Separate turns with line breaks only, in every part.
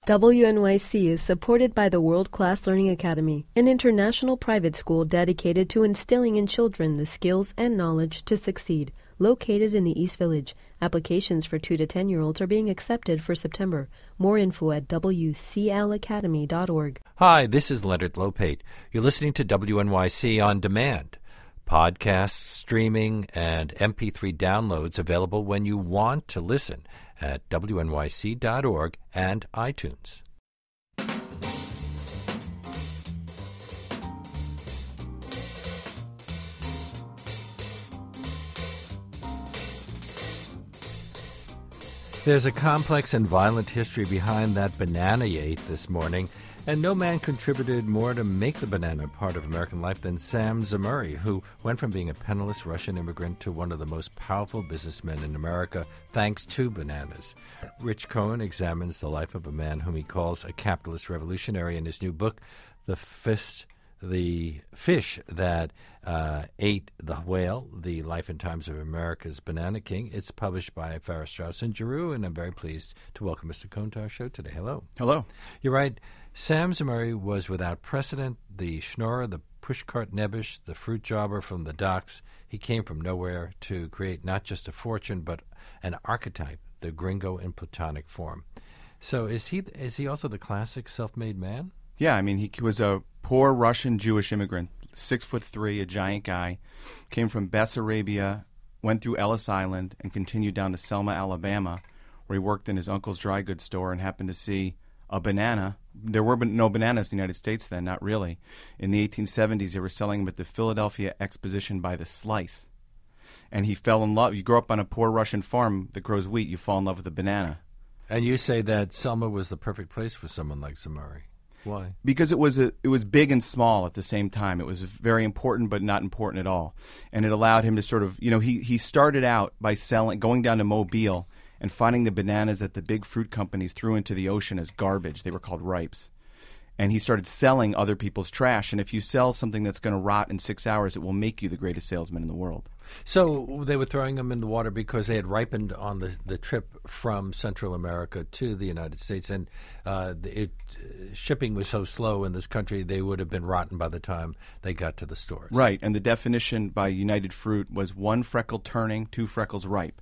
WNYC is supported by the World Class Learning Academy, an international private school dedicated to instilling in children the skills and knowledge to succeed. Located in the East Village, applications for 2 to 10-year-olds are being accepted for September. More info at wclacademy.org.
Hi, this is Leonard Lopate. You're listening to WNYC On Demand. Podcasts, streaming, and MP3 downloads available when you want to listen at WNYC.org and iTunes. There's a complex and violent history behind that banana you ate this morning, and no man contributed more to make the banana part of American life than Sam Zemurray, who went from being a penniless Russian immigrant to one of the most powerful businessmen in America thanks to bananas. Rich Cohen examines the life of a man whom he calls a capitalist revolutionary in his new book, The Fish That Ate the Whale, The Life and Times of America's Banana King. It's published by Farrar, Straus, and Giroux, and I'm very pleased to welcome Mr. Cohen to our show today. Hello.
Hello.
You're right. Sam Zemurray was without precedent, the schnorrer, the pushcart nebbish, the fruit jobber from the docks. He came from nowhere to create not just a fortune, but an archetype, the gringo in platonic form. So is he also the classic self-made man?
Yeah, I mean, he was a poor Russian Jewish immigrant, 6'3", a giant guy, came from Bessarabia, went through Ellis Island, and continued down to Selma, Alabama, where he worked in his uncle's dry goods store and happened to see a banana. There were no bananas in the United States then, not really. In the 1870s, they were selling them at the Philadelphia Exposition by the slice. And he fell in love. You grow up on a poor Russian farm that grows wheat, you fall in love with a banana.
And you say that Selma was the perfect place for someone like Zemurray. Why?
Because it was big and small at the same time. It was very important, but not important at all. And it allowed him to sort of, he started out by going down to Mobile and finding the bananas that the big fruit companies threw into the ocean as garbage. They were called ripes. And he started selling other people's trash. And if you sell something that's going to rot in 6 hours, it will make you the greatest salesman in the world.
So they were throwing them in the water because they had ripened on the trip from Central America to the United States. And shipping was so slow in this country, they would have been rotten by the time they got to the stores.
Right. And the definition by United Fruit was 1 freckle turning, 2 freckles ripe.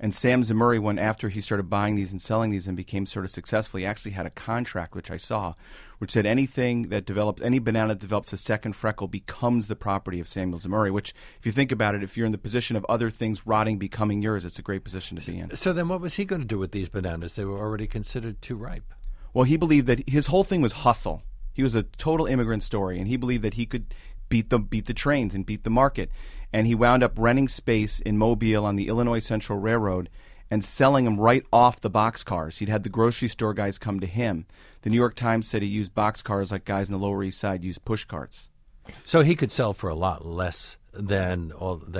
And Sam Zemurray, when after he started buying these and selling these and became sort of successful, he actually had a contract, which I saw, which said any banana that develops a second freckle becomes the property of Samuel Zemurray, which, if you think about it, if you're in the position of other things rotting becoming yours, it's a great position to be in.
So then what was he going to do with these bananas? They were already considered too ripe.
Well, he believed that his whole thing was hustle. He was a total immigrant story, and he believed that he could beat the trains and beat the market. And he wound up renting space in Mobile on the Illinois Central Railroad and selling them right off the boxcars. He'd had the grocery store guys come to him. The New York Times said he used boxcars like guys in the Lower East Side used push carts.
So he could sell for a lot less than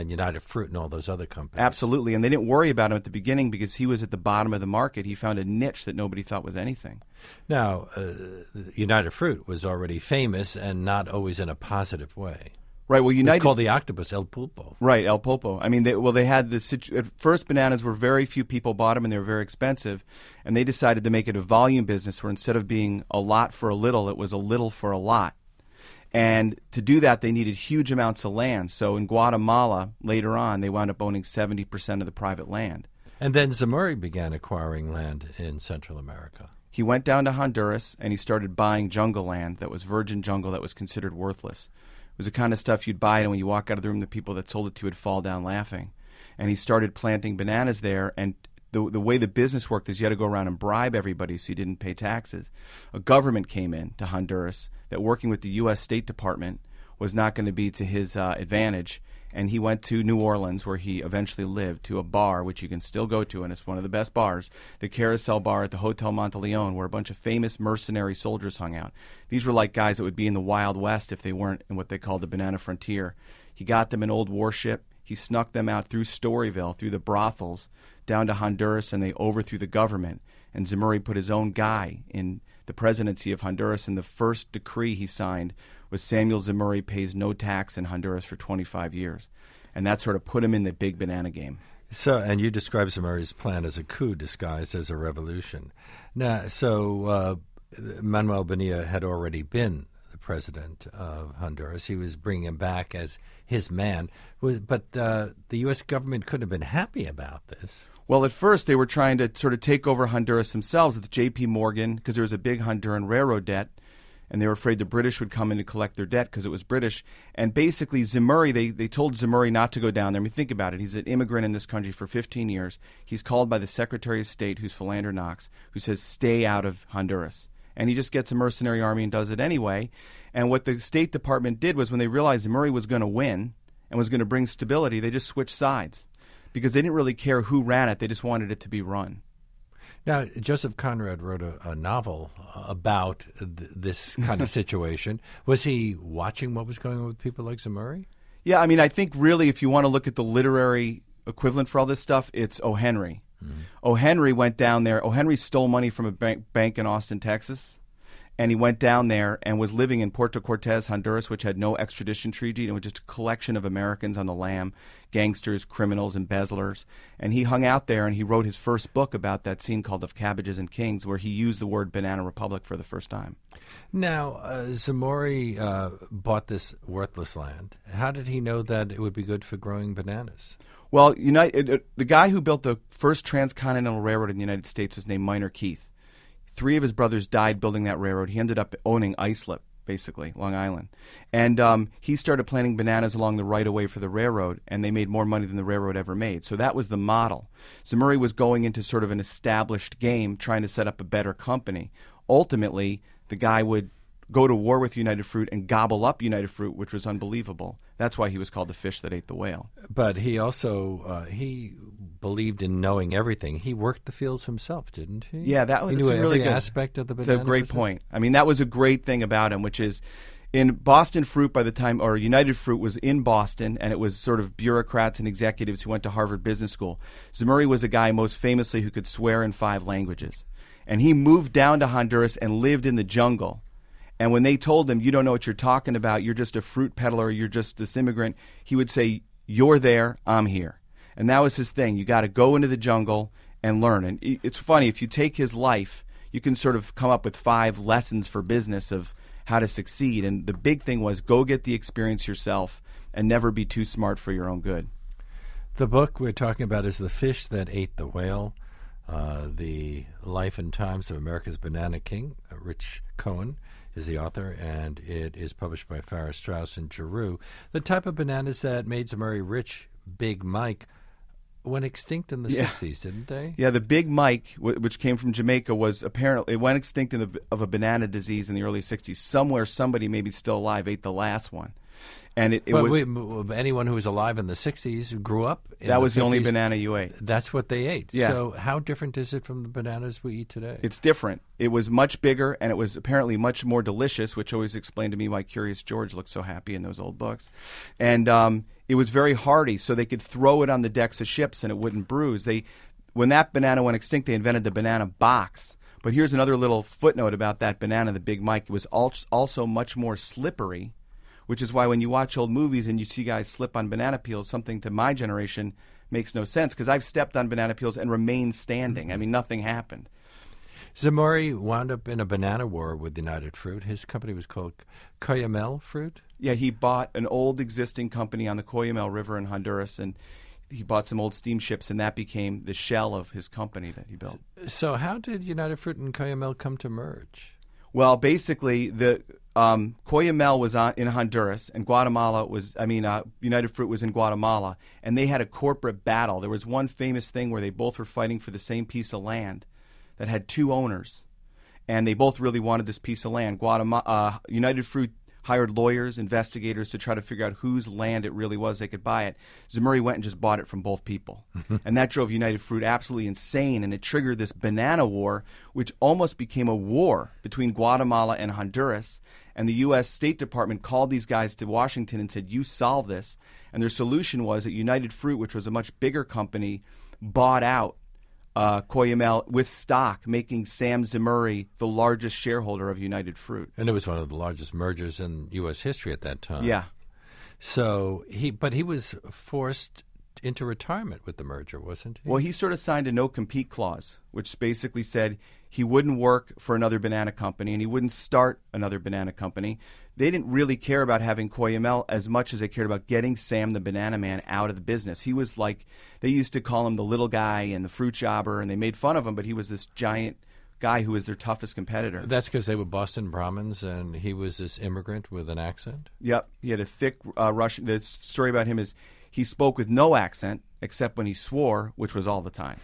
United Fruit and all those other companies.
Absolutely, and they didn't worry about him at the beginning because he was at the bottom of the market. He found a niche that nobody thought was anything.
Now, United Fruit was already famous and not always in a positive way.
Right. Well, United
it's called the octopus, El Pulpo.
Right, El Pulpo. I mean, they had at first bananas were very few people bought them and they were very expensive, and they decided to make it a volume business where instead of being a lot for a little, it was a little for a lot. And to do that, they needed huge amounts of land. So in Guatemala, later on, they wound up owning 70% of the private land.
And then Zemurray began acquiring land in Central America.
He went down to Honduras and he started buying jungle land that was virgin jungle that was considered worthless. It was the kind of stuff you'd buy, and when you walk out of the room, the people that sold it to you would fall down laughing. And he started planting bananas there, and the way the business worked is you had to go around and bribe everybody so you didn't pay taxes. A government came in to Honduras that working with the U.S. State Department was not going to be to his advantage, and he went to New Orleans, where he eventually lived, to a bar, which you can still go to, and it's one of the best bars, the Carousel Bar at the Hotel Monteleone, where a bunch of famous mercenary soldiers hung out. These were like guys that would be in the Wild West if they weren't in what they called the Banana Frontier. He got them an old warship. He snuck them out through Storyville, through the brothels, down to Honduras, and they overthrew the government. And Zemurray put his own guy in the presidency of Honduras, and the first decree he signed was Samuel Zemurray pays no tax in Honduras for 25 years. And that sort of put him in the big banana game.
So, and you describe Zemurray's plan as a coup disguised as a revolution. Now, Manuel Bonilla had already been the president of Honduras. He was bringing him back as his man. But the U.S. government couldn't have been happy about this.
Well, at first they were trying to sort of take over Honduras themselves with J.P. Morgan because there was a big Honduran railroad debt, and they were afraid the British would come in to collect their debt because it was British. And basically Zemurray, they told Zemurray not to go down there. I mean, think about it. He's an immigrant in this country for 15 years. He's called by the Secretary of State, who's Philander Knox, who says, stay out of Honduras. And he just gets a mercenary army and does it anyway. And what the State Department did was when they realized Zemurray was going to win and was going to bring stability, they just switched sides because they didn't really care who ran it. They just wanted it to be run.
Now, Joseph Conrad wrote a novel about this kind of situation. Was he watching what was going on with people like Zemurray?
Yeah, I mean, I think really if you want to look at the literary equivalent for all this stuff, it's O. Henry. Mm-hmm. O. Henry went down there. O. Henry stole money from a bank in Austin, Texas, and he went down there and was living in Puerto Cortez, Honduras, which had no extradition treaty, and it was just a collection of Americans on the lam, gangsters, criminals, embezzlers. And he hung out there, and he wrote his first book about that scene called Of Cabbages and Kings, where he used the word Banana Republic for the first time.
Now, Zemurray bought this worthless land. How did he know that it would be good for growing bananas?
Well, the guy who built the first transcontinental railroad in the United States was named Minor Keith. 3 of his brothers died building that railroad. He ended up owning Islip, basically, Long Island. And he started planting bananas along the right-of-way for the railroad, and they made more money than the railroad ever made. So that was the model. Zemurray was going into sort of an established game, trying to set up a better company. Ultimately, the guy would go to war with United Fruit and gobble up United Fruit, which was unbelievable. That's why he was called the fish that ate the whale.
But he also he believed in knowing everything. He worked the fields himself, didn't he?
Yeah, that was
he knew
a really
every
good
aspect of the banana.
It's a great
business.
point. I mean, that was a great thing about him, which is in Boston Fruit by the time, or United Fruit was in Boston, and it was sort of bureaucrats and executives who went to Harvard Business School. Zemurray was a guy most famously who could swear in 5 languages. And he moved down to Honduras and lived in the jungle. And when they told him, you don't know what you're talking about, you're just a fruit peddler, you're just this immigrant, he would say, you're there, I'm here. And that was his thing. You got to go into the jungle and learn. And it's funny, if you take his life, you can sort of come up with 5 lessons for business of how to succeed. And the big thing was go get the experience yourself and never be too smart for your own good.
The book we're talking about is The Fish That Ate the Whale, the life and times of America's Banana King. Rich Cohen is the author, and it is published by Farrar, Straus, and Giroux. The type of bananas that made Zemurray rich, Big Mike, went extinct in the 60s, didn't they?
Yeah, the Big Mike, which came from Jamaica, was apparently, it went extinct of a banana disease in the early 60s. Somewhere, somebody maybe still alive ate the last one. And
anyone who was alive in the 60s grew up in
that was
50s,
the only banana you ate.
That's what they ate.
Yeah.
So how different is it from the bananas we eat today?
It's different. It was much bigger, and it was apparently much more delicious, which always explained to me why Curious George looked so happy in those old books. And it was very hardy, so they could throw it on the decks of ships and it wouldn't bruise. When that banana went extinct, they invented the banana box. But here's another little footnote about that banana, the Big Mike. It was also much more slippery, which is why when you watch old movies and you see guys slip on banana peels, something to my generation makes no sense, because I've stepped on banana peels and remained standing. I mean, nothing happened.
Zemurray wound up in a banana war with United Fruit. His company was called Coyamel Fruit.
Yeah, he bought an old existing company on the Coyamel River in Honduras, and he bought some old steamships, and that became the shell of his company that he built.
So how did United Fruit and Coyamel come to merge?
Well, basically, the Coyamel was in Honduras, and United Fruit was in Guatemala, and they had a corporate battle. There was one famous thing where they both were fighting for the same piece of land that had 2 owners, and they both really wanted this piece of land. United Fruit hired lawyers, investigators to try to figure out whose land it really was they could buy it. Zemurray went and just bought it from both people. And that drove United Fruit absolutely insane, and it triggered this banana war, which almost became a war between Guatemala and Honduras. And the U.S. State Department called these guys to Washington and said, you solve this. And their solution was that United Fruit, which was a much bigger company, bought out Coyamel with stock, making Sam Zemurray the largest shareholder of United Fruit.
And it was one of the largest mergers in U.S. history at that time.
Yeah.
So he was forced into retirement with the merger, wasn't he?
Well, he sort of signed a no-compete clause, which basically said he wouldn't work for another banana company and he wouldn't start another banana company. They didn't really care about having Cohen as much as they cared about getting Sam the Banana Man out of the business. He was like, they used to call him the little guy and the fruit jobber, and they made fun of him, but he was this giant guy who was their toughest competitor.
That's because they were Boston Brahmins and he was this immigrant with an accent?
Yep. He had a thick Russian. The story about him is he spoke with no accent except when he swore, which was all the time.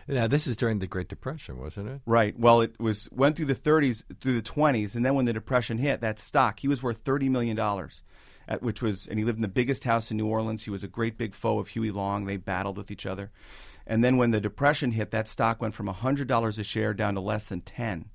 Now, this is during the Great Depression, wasn't it?
Right. Well, went through the 30s, through the 20s, and then when the Depression hit, that stock, he was worth $30 million, and he lived in the biggest house in New Orleans. He was a great big foe of Huey Long. They battled with each other. And then when the Depression hit, that stock went from $100 a share down to less than 10,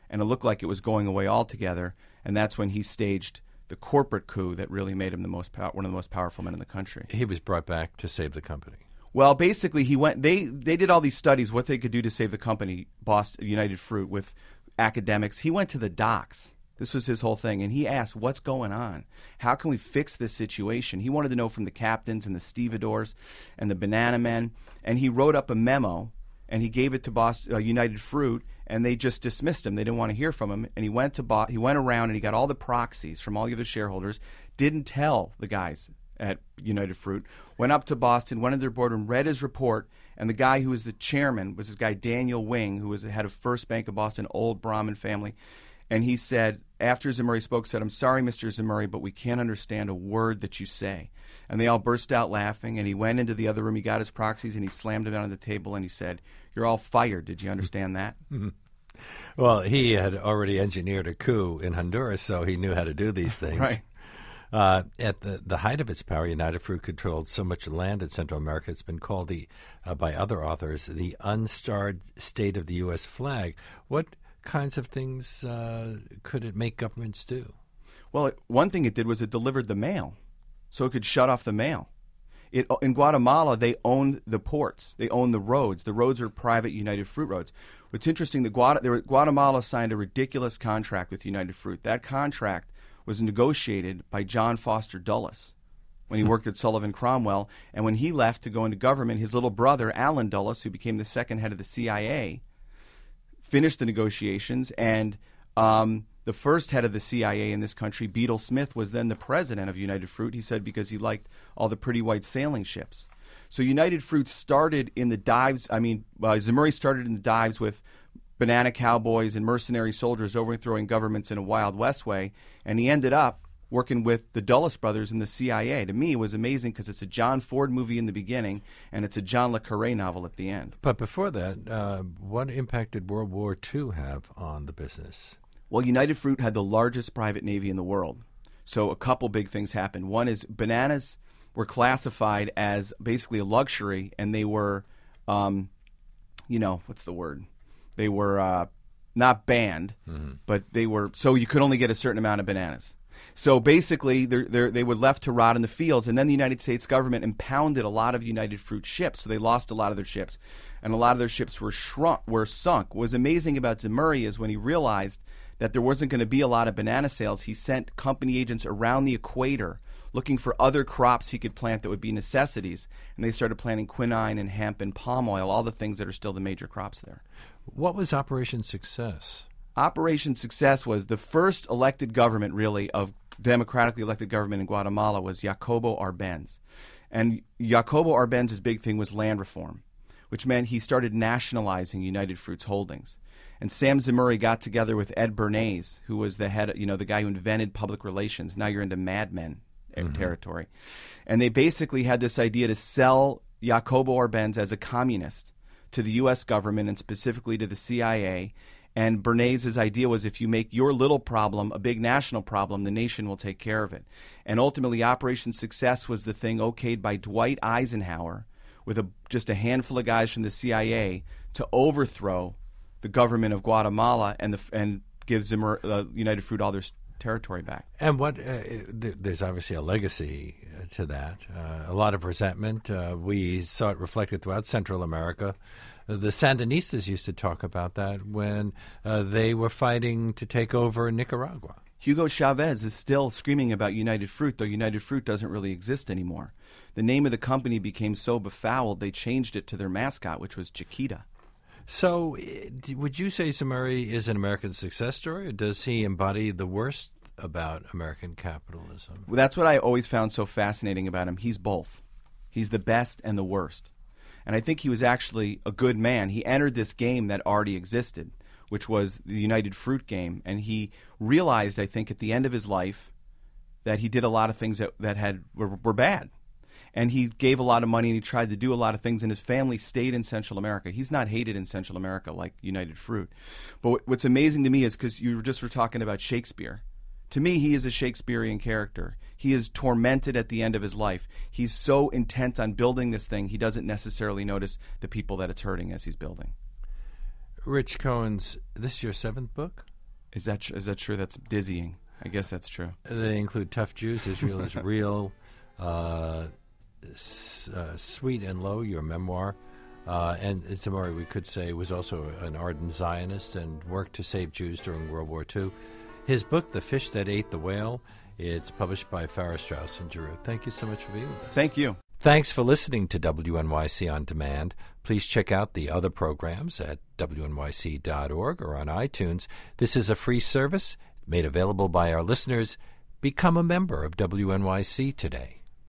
and it looked like it was going away altogether. And that's when he staged the corporate coup that really made him one of the most powerful men in the country.
He was brought back to save the company.
Well, basically, he went. They did all these studies what they could do to save the company, Boston United Fruit, with academics. He went to the docks. This was his whole thing, and he asked, "What's going on? How can we fix this situation?" He wanted to know from the captains and the stevedores and the banana men, and he wrote up a memo and he gave it to Boston United Fruit, and they just dismissed him. They didn't want to hear from him, and he went around and he got all the proxies from all the other shareholders. Didn't tell the guys at United Fruit. Went up to Boston, went into their boardroom, read his report, and the guy who was the chairman was this guy Daniel Wing, who was the head of First Bank of Boston, old Brahmin family. And he said, after Zemurray spoke, said, "I'm sorry, Mr. Zemurray, but we can't understand a word that you say." And they all burst out laughing, and he went into the other room, he got his proxies, and he slammed them down on the table, and he said, "You're all fired. Did you understand that?"
Well, he had already engineered a coup in Honduras, so he knew how to do these things.
Right.
At the height of its power, United Fruit controlled so much land in Central America, it's been called by other authors, the unstarred state of the U.S. flag. What kinds of things could it make governments do?
Well, one thing it did was it delivered the mail, so it could shut off the mail. In Guatemala, they owned the ports. They owned the roads. The roads are private United Fruit roads. What's interesting, Guatemala signed a ridiculous contract with United Fruit. That contract was negotiated by John Foster Dulles when he worked at Sullivan Cromwell. And when he left to go into government, his little brother, Allen Dulles, who became the second head of the CIA, finished the negotiations. And the first head of the CIA in this country, Beadle Smith, was then the president of United Fruit. He said because he liked all the pretty white sailing ships. So United Fruit started in the dives. Zemurray started in the dives with banana cowboys and mercenary soldiers overthrowing governments in a Wild West way, and he ended up working with the Dulles brothers in the CIA. To me, it was amazing because it's a John Ford movie in the beginning, and it's a John le Carré novel at the end.
But before that, what impact did World War II have on the business?
Well, United Fruit had the largest private navy in the world. So a couple big things happened. One is bananas were classified as basically a luxury, and they were, what's the word? They were not banned, but they were, so you could only get a certain amount of bananas. So basically, they were left to rot in the fields, and then the United States government impounded a lot of United Fruit ships, so they lost a lot of their ships, and a lot of their ships were sunk. What was amazing about Zemurray is when he realized that there wasn't going to be a lot of banana sales, he sent company agents around the equator looking for other crops he could plant that would be necessities, and they started planting quinine and hemp and palm oil, all the things that are still the major crops there.
What was Operation Success?
Operation Success was the first elected government, really, of democratically elected government in Guatemala was Jacobo Arbenz. And Jacobo Arbenz's big thing was land reform, which meant he started nationalizing United Fruit's holdings. And Sam Zemurray got together with Ed Bernays, who was the head, the guy who invented public relations. Now you're into Mad Men territory. And they basically had this idea to sell Jacobo Arbenz as a communist to the U.S. government and specifically to the CIA. And Bernays' idea was if you make your little problem a big national problem, the nation will take care of it. And ultimately, Operation Success was the thing okayed by Dwight Eisenhower with just a handful of guys from the CIA to overthrow the government of Guatemala and give United Fruit all their territory back.
And there's obviously a legacy to that. A lot of resentment. We saw it reflected throughout Central America. The Sandinistas used to talk about that when they were fighting to take over Nicaragua.
Hugo Chavez is still screaming about United Fruit, though United Fruit doesn't really exist anymore. The name of the company became so befouled, they changed it to their mascot, which was Chiquita.
So would you say Zemurray is an American success story, or does he embody the worst about American capitalism?
Well, that's what I always found so fascinating about him. He's both. He's the best and the worst. And I think he was actually a good man. He entered this game that already existed, which was the United Fruit game, and he realized, I think, at the end of his life that he did a lot of things that were bad. And he gave a lot of money, and he tried to do a lot of things, and his family stayed in Central America. He's not hated in Central America like United Fruit. But what's amazing to me is, because you just were talking about Shakespeare, to me, he is a Shakespearean character. He is tormented at the end of his life. He's so intent on building this thing, he doesn't necessarily notice the people that it's hurting as he's building.
Rich Cohen's, this is your 7th book?
Is that true? That's dizzying. I guess that's true.
They include Tough Jews, Israel is Real, Sweet and Low, your memoir. And Zemurray, we could say, was also an ardent Zionist and worked to save Jews during World War II. His book, The Fish That Ate the Whale, it's published by Farrar, Straus, and Giroux. Thank you so much for being with us.
Thank you.
Thanks for listening to WNYC On Demand. Please check out the other programs at wnyc.org or on iTunes. This is a free service made available by our listeners. Become a member of WNYC today.